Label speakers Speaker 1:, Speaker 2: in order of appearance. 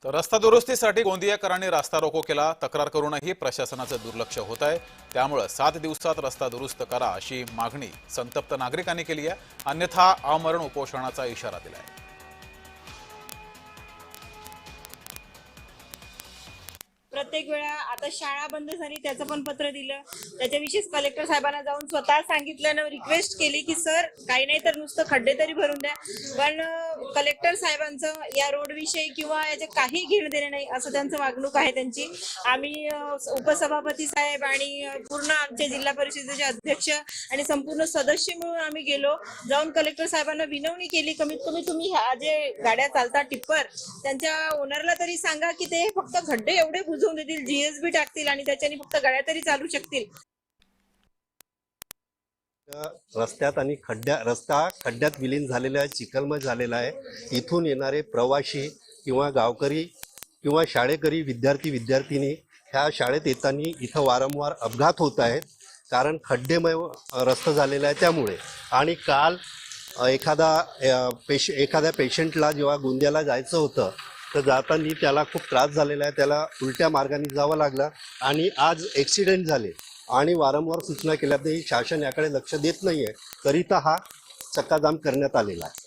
Speaker 1: तर रस्ता दुरुस्तीसाठी गोंदियाकरांनी रास्ता रोको केला। तक्रार करूनही प्रशासनाचं दुर्लक्ष होत आहे। त्यामुळे 7 दिवसात रस्ता दुरुस्त करा अशी मागणी संतप्त नागरिकांनी केली आहे। अन्यथा आमरण उपोषणाचा इशारा दिला आहे।
Speaker 2: प्रत्येक वेळा आता शाळा बंद झाली त्याचं पण पत्र दिलं, त्याच्याविषयीच कलेक्टर साहेबांना जाऊन स्वतः सांगितल्यानं रिक्वेस्ट केली की सर काही नाही तर नुसतं खड्डे तरी भरून द्या। पण कलेक्टर साहेबांचं या रोड विषयी किंवा याचे काही घेणं देणं नाही असं त्यांचं वागणूक आहे त्यांची। आम्ही उपसभापती साहेब आणि पूर्ण आमचे जिल्हा परिषदेचे अध्यक्ष आणि संपूर्ण सदस्य मिळून आम्ही गेलो, जाऊन कलेक्टर साहेबांना विनवणी केली कमीत कमी तुम्ही ह्या जे गाड्या चालतात टिप्पर त्यांच्या ओनरला तरी सांगा की ते फक्त खड्डे एवढे बुजवून देतील, जीएसबी टाकतील आणि त्याच्याने फक्त गाड्या तरी चालू शकतील।
Speaker 3: रस्त्यात आणि रस्ता खड्ड्यात विलीन झालेला आहे, चिखलमय झालेला आहे। इथून येणारे प्रवासी किंवा गावकरी किंवा शाळेकरी विद्यार्थिनी ह्या शाळेत येताना इथं वारंवार अपघात होत आहेत, कारण खड्डेमय रस्ता झालेला आहे त्यामुळे। आणि काल एखाद्या पेशंटला जेव्हा गोंदियाला जायचं होतं तर जाताना त्याला खूप त्रास झालेला आहे, त्याला उलट्या मार्गाने जावं लागलं आणि आज ॲक्सिडेंट झाले। आणि वारंवार सूचना केल्या तरी शासन याकडे लक्ष देत नाही आहे, तरी तर हा चक्काजाम करण्यात आलेला आहे।